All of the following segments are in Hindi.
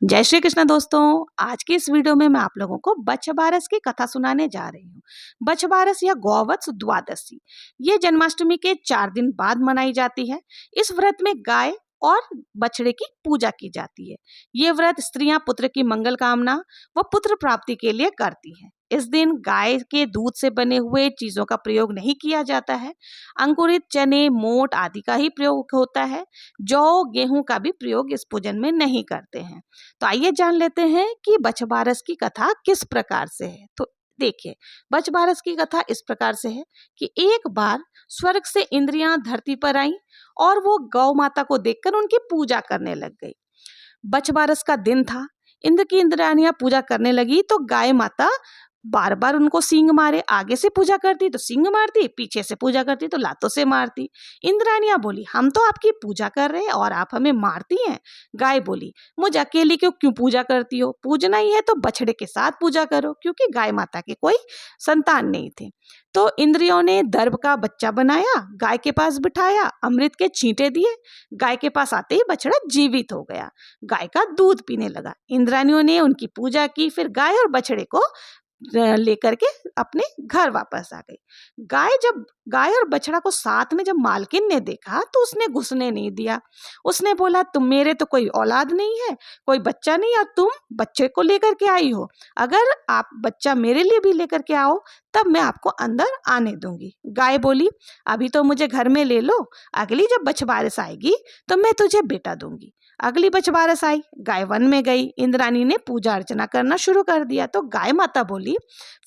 जय श्री कृष्ण दोस्तों। आज की इस वीडियो में मैं आप लोगों को बछबारस की कथा सुनाने जा रही हूँ। बछबारस या गौवत्स द्वादशी ये जन्माष्टमी के 4 दिन बाद मनाई जाती है। इस व्रत में गाय और बछड़े की पूजा की जाती है। ये व्रत स्त्रियां पुत्र की मंगल कामना व पुत्र प्राप्ति के लिए करती हैं। इस दिन गाय के दूध से बने हुए चीजों का प्रयोग नहीं किया जाता है। अंकुरित चने, मोट आदि का ही प्रयोग होता है। जौ, गेहूं का भी प्रयोग इस पूजन में नहीं करते हैं। तो आइए जान लेते हैं कि बछबारस की कथा किस प्रकार से है। तो देखिए, बछबारस की कथा इस प्रकार से है कि एक बार स्वर्ग से इंद्रियां धरती पर आईं और वो गौ माता को देखकर उनकी पूजा करने लग गई। बछबारस का दिन था। इंद्र की इंद्राणियां पूजा करने लगी तो गाय माता बार बार उनको सींग मारे, आगे से पूजा करती तो सींग मारती, पीछे से पूजा करती तो लातों से मारती। इंद्राणियां बोली, हम तो आपकी पूजा कर रहे हैं और आप हमें मारती हैं। गाय बोली, मुझ अकेली क्यों क्यों पूजा करती हो? पूजना ही है तो बछड़े के साथ पूजा करो, क्योंकि गाय माता के कोई संतान नहीं थे। तो इंद्रियों ने दर्भ का बच्चा बनाया, गाय के पास बिठाया, अमृत के छींटे दिए। गाय के पास आते ही बछड़ा जीवित हो गया, गाय का दूध पीने लगा। इंद्राणियों ने उनकी पूजा की, फिर गाय और बछड़े को लेकर के अपने घर वापस आ गई। गाय और बछड़ा को साथ में जब मालकिन ने देखा तो उसने घुसने नहीं दिया। उसने बोला, तुम मेरे तो कोई औलाद नहीं है, कोई बच्चा नहीं, और तुम बच्चे को लेकर के आई हो। अगर आप बच्चा मेरे लिए भी लेकर के आओ तब मैं आपको अंदर आने दूंगी। गाय बोली, अभी तो मुझे घर में ले लो, अगली जब बछबारस आएगी तो मैं तुझे बेटा दूंगी। अगली बछबारस आई, गाय वन में गई। इंद्राणी ने पूजा अर्चना करना शुरू कर दिया तो गाय माता बोली,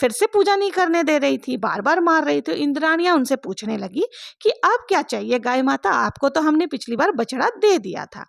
फिर से पूजा नहीं करने दे रही थी, बार बार मार रही थी। इंद्राणियां उनसे पूछने लगी कि अब क्या चाहिए गाय माता, आपको तो हमने पिछली बार बछड़ा दे दिया था।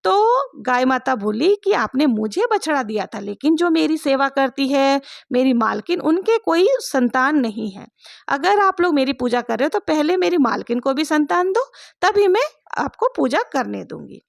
तो गाय माता बोली कि आपने मुझे बछड़ा दिया था, लेकिन जो मेरी सेवा करती है, मेरी मालकिन, उनके कोई संतान नहीं है। अगर आप लोग मेरी पूजा कर रहे हो तो पहले मेरी मालकिन को भी संतान दो, तभी मैं आपको पूजा करने दूंगी।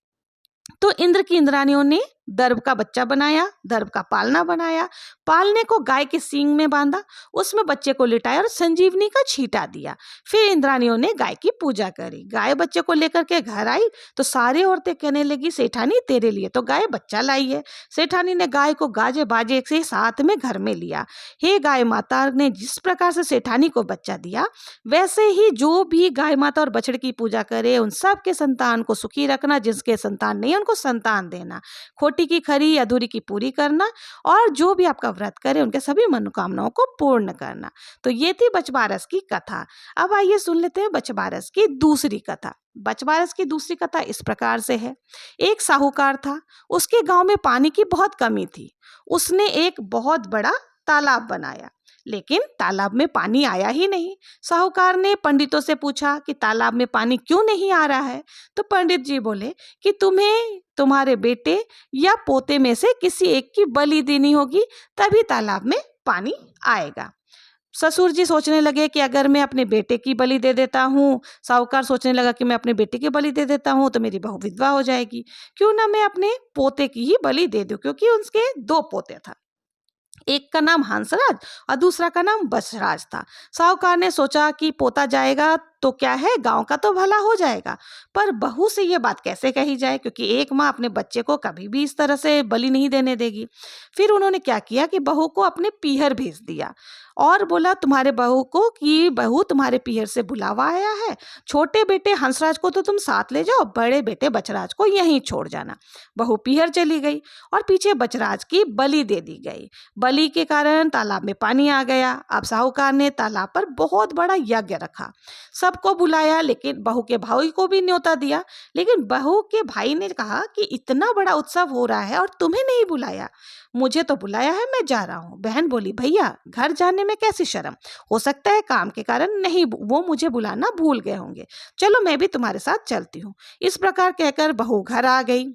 तो इंद्र की इंद्राणियों ने दर्भ का बच्चा बनाया, दर्भ का पालना बनाया, पालने को गाय के सींग में बांधा, उसमें बच्चे को लिटाया और संजीवनी का छींटा दिया। फिर इंद्राणियों ने गाय की पूजा करी। गाय बच्चे को लेकर के घर आई तो सारी औरतें कहने लगी, सेठानी तेरे लिए तो गाय बच्चा लाई है। सेठानी ने गाय को गाजे बाजे से साथ में घर में लिया। हे गाय माता ने जिस प्रकार से सेठानी को बच्चा दिया, वैसे ही जो भी गाय माता और बछड़े की पूजा करे उन सब के संतान को सुखी रखना, जिसके संतान नहीं उनको संतान देना, खोटी की खरी अधूरी की पूरी करना, और जो भी आपका व्रत करे उनके सभी मनोकामनाओं को पूर्ण करना। तो ये थी बछबारस की कथा। अब आइए सुन लेते हैं बछबारस की दूसरी कथा। बछबारस की दूसरी कथा इस प्रकार से है। एक साहूकार था, उसके गांव में पानी की बहुत कमी थी। उसने एक बहुत बड़ा तालाब बनाया, लेकिन तालाब में पानी आया ही नहीं। साहूकार ने पंडितों से पूछा कि तालाब में पानी क्यों नहीं आ रहा है? तो पंडित जी बोले कि तुम्हें तुम्हारे बेटे या पोते में से किसी एक की बलि देनी होगी, तभी तालाब में पानी आएगा। ससुर जी सोचने लगे कि अगर मैं अपने बेटे की बलि दे देता हूँ, साहूकार सोचने लगा कि मैं अपने बेटे की बलि दे देता हूँ तो मेरी बहू विधवा हो जाएगी, क्यों ना मैं अपने पोते की ही बलि दे दूं, क्योंकि उसके 2 पोते था। एक का नाम हंसराज और दूसरा का नाम बसराज था। साहूकार ने सोचा कि पोता जाएगा तो क्या है, गांव का तो भला हो जाएगा, पर बहू से ये बात कैसे कही जाए, क्योंकि एक माँ अपने बच्चे को कभी भी इस तरह से बलि नहीं देने देगी। फिर उन्होंने क्या किया कि बहू को अपने पीहर भेज दिया और बोला तुम्हारे बहू को कि बहू तुम्हारे पीहर से बुलावा आया है, छोटे बेटे हंसराज को तो तुम साथ ले जाओ, बड़े बेटे बचराज को यहीं छोड़ जाना। बहू पीहर चली गई और पीछे बचराज की बलि दे दी गई। बलि के कारण तालाब में पानी आ गया। अब साहूकार ने तालाब पर बहुत बड़ा यज्ञ रखा, सबको बुलाया, लेकिन बहू के भाई को भी न्योता दिया। लेकिन बहू के भाई ने कहा कि इतना बड़ा उत्सव हो रहा है और तुम्हें नहीं बुलाया, मुझे तो बुलाया है, मैं जा रहा हूँ। बहन बोली, भैया घर जाने में कैसी शर्म, हो सकता है काम के कारण नहीं वो मुझे बुलाना भूल गए होंगे, चलो मैं भी तुम्हारे साथ चलती हूँ। इस प्रकार कहकर बहू घर आ गई।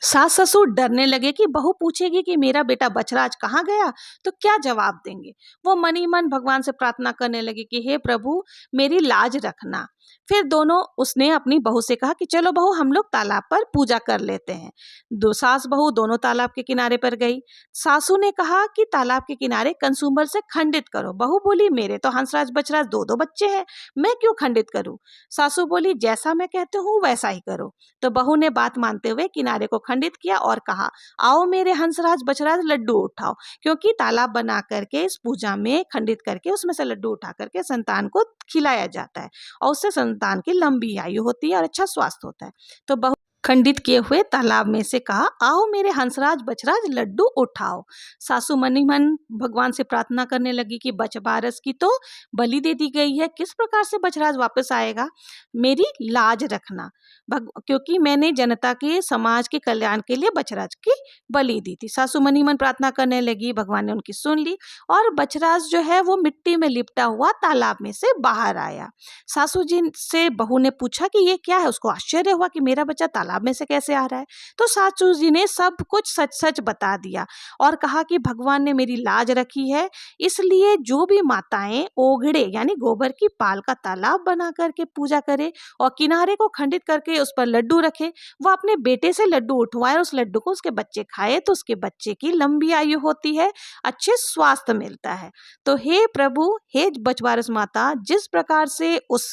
सास ससुर डरने लगे कि बहू पूछेगी कि मेरा बेटा बछराज कहाँ गया, तो क्या जवाब देंगे। वो मन ही मन भगवान से प्रार्थना करने लगे कि हे प्रभु मेरी लाज रखना, फिर दोनों उसने अपनी बहू से कहा कि चलो बहू हम लोग तालाब पर पूजा कर लेते हैं। दो सास बहू दोनों तालाब के किनारे पर गई। सासू ने कहा कि तालाब के किनारे कंसूमर से खंडित करो। बहू बोली मेरे तो हंसराज बछराज दो दो बच्चे हैं, मैं क्यों खंडित करूं। सासू बोली जैसा मैं कहती हूँ वैसा ही करो। तो बहू ने बात मानते हुए किनारे को खंडित किया और कहा आओ मेरे हंसराज बछराज लड्डू उठाओ, क्योंकि तालाब बना करके इस पूजा में खंडित करके उसमें से लड्डू उठा करके संतान को खिलाया जाता है और उससे संतान की लंबी आयु होती है और अच्छा स्वास्थ्य होता है। तो बहू खंडित किए हुए तालाब में से कहा आओ मेरे हंसराज बछराज लड्डू उठाओ। सासू मनी मन भगवान से प्रार्थना करने लगी कि बछबारस की तो बलि दे दी गई है, किस प्रकार से बछराज वापस आएगा, मेरी लाज रखना, क्योंकि मैंने जनता के समाज के कल्याण के लिए बछराज की बलि दी थी। सासू मनी मन प्रार्थना करने लगी, भगवान ने उनकी सुन ली और बछराज जो है वो मिट्टी में लिपटा हुआ तालाब में से बाहर आया। सासू जी से बहू ने पूछा कि ये क्या है, उसको आश्चर्य हुआ कि मेरा बच्चा तालाब में से कैसे आ रहा है। तो सासू जी ने सब कुछ सच सच बता दिया और कहा कि भगवान ने मेरी लाज रखी है, इसलिए जो भी माताएं ओघड़े यानी गोबर की पाल का तालाब बना करके पूजा करे और किनारे को खंडित करके उस पर लड्डू रखे, वो अपने बेटे से लड्डू उठवाए और उस लड्डू को उसके बच्चे खाए तो उसके बच्चे की लंबी आयु होती है, अच्छे स्वास्थ्य मिलता है। तो हे प्रभु, हे बछबारस माता, जिस प्रकार से उस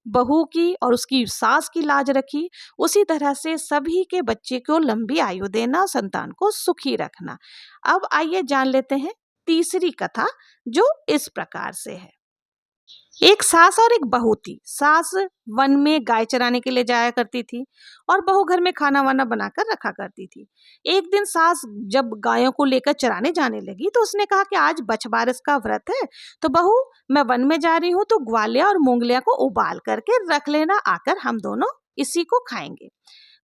बहू की और उसकी सास की लाज रखी, उसी तरह से सभी के बच्चे को लंबी आयु देना, संतान को सुखी रखना। अब आइए जान लेते हैं तीसरी कथा, जो इस प्रकार से है। एक सास और एक बहू थी। सास वन में गाय चराने के लिए जाया करती थी और बहू घर में खाना वाना बनाकर रखा करती थी। एक दिन सास जब गायों को लेकर चराने जाने लगी तो उसने कहा कि आज बछबारस का व्रत है, तो बहू मैं वन में जा रही हूँ तो ग्वालिया और मूंगलिया को उबाल करके रख लेना, आकर हम दोनों इसी को खाएंगे।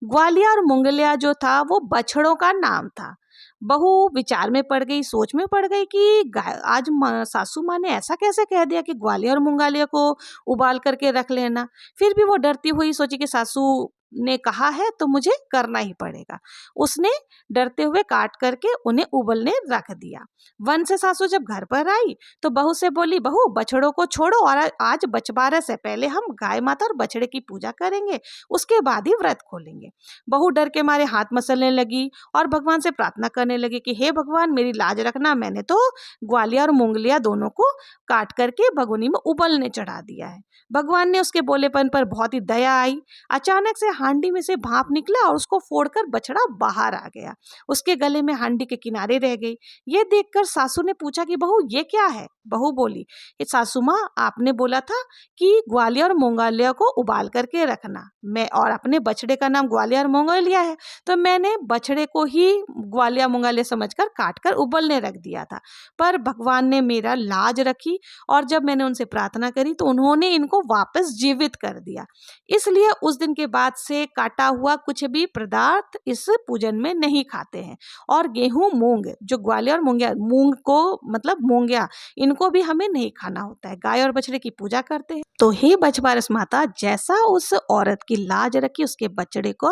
ग्वालिया और मूंगलिया जो था वो बछड़ों का नाम था। बहू विचार में पड़ गई, सोच में पड़ गई कि आज सासू माँ ने ऐसा कैसे कह दिया कि ग्वालिया और मूंगलिया को उबाल करके रख लेना। फिर भी वो डरती हुई सोची कि सासू ने कहा है तो मुझे करना ही पड़ेगा। उसने डरते हुए काट करके उन्हें उबलने रख दिया। वन से सासू जब घर पर आई तो बहू से बोली बहू बछड़ों को छोड़ो और आज बछबारस है, पहले हम गाय माता और बछड़े की पूजा करेंगे, उसके बाद ही व्रत खोलेंगे। बहू डर के मारे हाथ मसलने लगी और भगवान से प्रार्थना करने लगी कि हे भगवान मेरी लाज रखना, मैंने तो ग्वालिया और मूंगलिया दोनों को काट करके भगोनी में उबलने चढ़ा दिया है। भगवान ने उसके बोलेपन पर बहुत ही दया आई। अचानक से हांडी में से भाप निकला और उसको फोड़कर बछड़ा बाहर आ गया। उसके गले में हांडी के किनारे रह गई। ये देखकर सासू ने पूछा कि बहू ये क्या है। बहू बोली सासू माँ आपने बोला था कि ग्वालिया और मूंगलिया को उबाल करके रखना, मैं और अपने बछड़े का नाम ग्वालिया और मूंगलिया है, तो मैंने बछड़े को ही ग्वालिया मूंगलिया समझकर काट कर उबलने रख दिया था। पर भगवान ने मेरा लाज रखी और जब मैंने उनसे प्रार्थना करी तो उन्होंने इनको वापस जीवित कर दिया। इसलिए उस दिन के बाद से काटा हुआ कुछ भी पदार्थ इस पूजन में नहीं खाते हैं। और गेहूं मूंग जो ग्वालिया और मूंगिया, मूंग को मतलब मूंगिया, इनको भी हमें नहीं खाना होता है। गाय और बछड़े की पूजा करते हैं। तो हे बछबारस माता, जैसा उस औरत की लाज रखी, उसके बछड़े को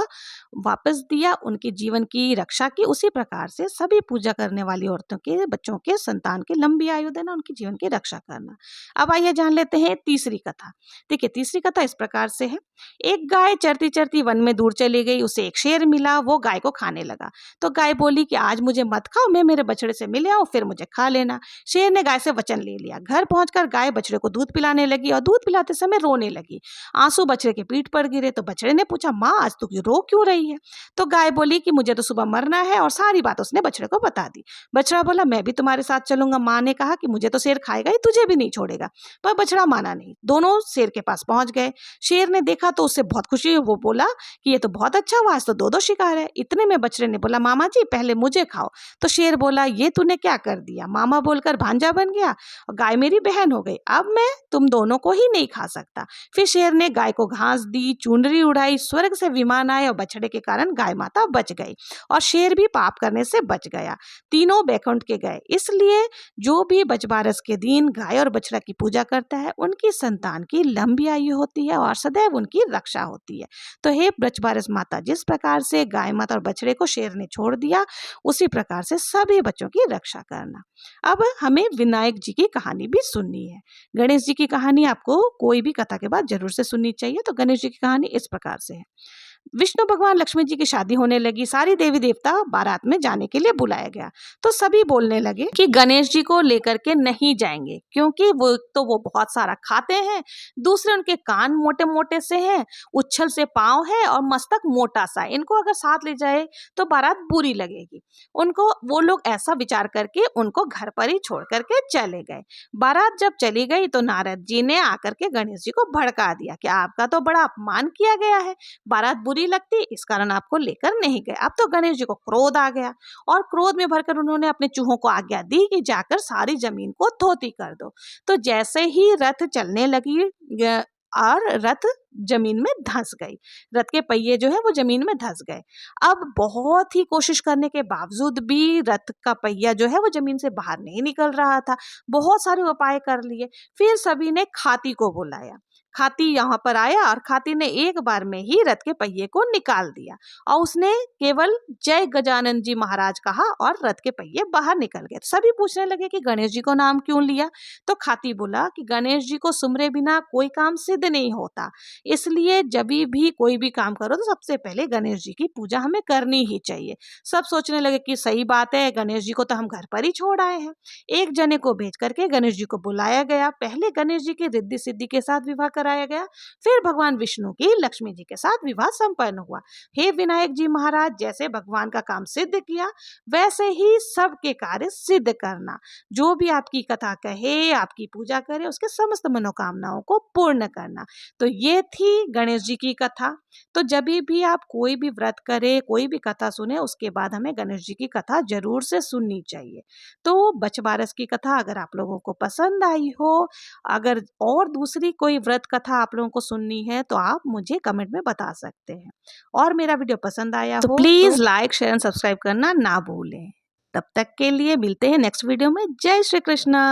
वापस दिया, उनके जीवन की रक्षा की, उसी प्रकार से सभी पूजा करने वाली औरतों के बच्चों के संतान की लंबी आयु देना, उनकी जीवन की रक्षा करना। अब आइए जान लेते हैं तीसरी कथा। देखिए तीसरी कथा इस प्रकार से है। एक गाय चरती चरती वन में दूर चली गई, उसे एक शेर मिला, वो गाय को खाने लगा। तो गाय बोली कि आज मुझे मत खाओ, मैं मेरे बछड़े से मिल आऊं फिर मुझे खा लेना। शेर ने गाय से वचन ले लिया। घर पहुंचकर गाय बछड़े को दूध पिलाने लगी और दूध पिलाते समय रोने लगी। आंसू बछड़े के पीठ पर गिरे तो बछड़े ने पूछा माँ आज तू रो क्यों रही है। तो गाय बोली कि मुझे तो सुबह मरना है और सारी बात उसने बछड़े को बता दी। बछड़ा बोला मैं भी तुम्हारे साथ चलूंगा, माँ ने कहा कि मुझे तो शेर खाएगा ही, तुझे भी नहीं छोड़ेगा। पर बछड़ा माना नहीं। दोनों शेर के पास पहुंच गए। शेर ने देखा तो उससे बहुत खुशी हुई। वो बोला कि ये तो बहुत अच्छा हुआ, आज तो दो दो शिकार है। इतने में बछड़े ने बोला मामा जी पहले मुझे खाओ। तो शेर बोला ये तूने क्या कर दिया, मामा बोलकर भांजा बन गया और गाय मेरी बहन हो गई, अब मैं तुम दोनों को ही नहीं खा सकता। फिर शेर ने गाय को घास दी, चुनरी उड़ाई, स्वर्ग से विमान आए और बछड़े के कारण गाय माता बच गई और शेर भी पाप करने से बच गया। तीनों बैकुंठ के गए। इसलिए जो भी बछबारस के दिन गाय और बछड़ा की पूजा करता है उनकी संतान की लंबी आयु होती है और सदैव उनकी रक्षा होती है। तो हे बछबारस माता, जिस प्रकार से गाय माता और बछड़े को शेर ने छोड़ दिया, उसी प्रकार से सभी बच्चों की रक्षा करना। अब हमें विनायक जी की कहानी भी सुननी है। गणेश जी की कहानी आपको कोई भी कथा के बाद जरूर से सुननी चाहिए। तो गणेश जी की कहानी इस प्रकार से है। विष्णु भगवान लक्ष्मी जी की शादी होने लगी, सारी देवी देवता बारात में जाने के लिए बुलाया गया। तो सभी बोलने लगे कि गणेश जी को लेकर के नहीं जाएंगे, क्योंकि वो बहुत सारा खाते हैं, दूसरे उनके कान मोटे मोटे से हैं, उच्छल से पाँव है और मस्तक मोटा सा है, इनको अगर साथ ले जाए तो बारात बुरी लगेगी। उनको वो लोग ऐसा विचार करके उनको घर पर ही छोड़ करके चले गए। बारात जब चली गई तो नारद जी ने आकर के गणेश जी को भड़का दिया कि आपका तो बड़ा अपमान किया गया है, बारात बुरी लगती इस कारण आपको लेकर नहीं गए। अब तो गणेश जी को क्रोध आ गया और क्रोध में भरकर उन्होंने अपने चूहों को आज्ञा दी कि जाकर सारी जमीन को धोती कर दो। तो जैसे ही रथ चलने लगी और रथ जमीन में धंस गई, रथ के पहिए जो है वो जमीन में धंस गए। अब बहुत ही कोशिश करने के बावजूद भी रथ का पहिया जो है वो जमीन से बाहर नहीं निकल रहा था। बहुत सारे उपाय कर लिए, फिर सभी ने खाती को बुलाया। खाती यहाँ पर आया और खाती ने एक बार में ही रथ के पहिए को निकाल दिया और उसने केवल जय गजानन जी महाराज कहा और रथ के पहिए बाहर निकल गए। सभी पूछने लगे कि गणेश जी को नाम क्यों लिया। तो खाती बोला कि गणेश जी को सुमरे बिना कोई काम सिद्ध नहीं होता, इसलिए जब भी कोई भी काम करो तो सबसे पहले गणेश जी की पूजा हमें करनी ही चाहिए। सब सोचने लगे कि सही बात है, गणेश जी को तो हम घर पर ही छोड़ आए हैं। एक जने को भेज करके गणेश जी को बुलाया गया। पहले गणेश जी की रिद्धि सिद्धि के साथ विवाह कराया गया, फिर भगवान विष्णु की लक्ष्मी जी के साथ विवाह संपन्न हुआ। हे विनायक जी महाराज, जैसे भगवान का काम सिद्ध किया वैसे ही सबके कार्य सिद्ध करना। जो भी आपकी कथा कहे, आपकी पूजा करे, उसके समस्त मनोकामनाओं को पूर्ण करना। तो ये थी गणेश जी की कथा। तो जब भी आप कोई भी व्रत करे, कोई भी कथा सुने, उसके बाद हमें गणेश जी की कथा जरूर से सुननी चाहिए। तो बछबारस की कथा अगर आप लोगों को पसंद आई हो, अगर और दूसरी कोई व्रत कथा आप लोगों को सुननी है तो आप मुझे कमेंट में बता सकते हैं। और मेरा वीडियो पसंद आया तो please like share and subscribe करना ना भूलें। तब तक के लिए मिलते हैं नेक्स्ट वीडियो में। जय श्री कृष्णा।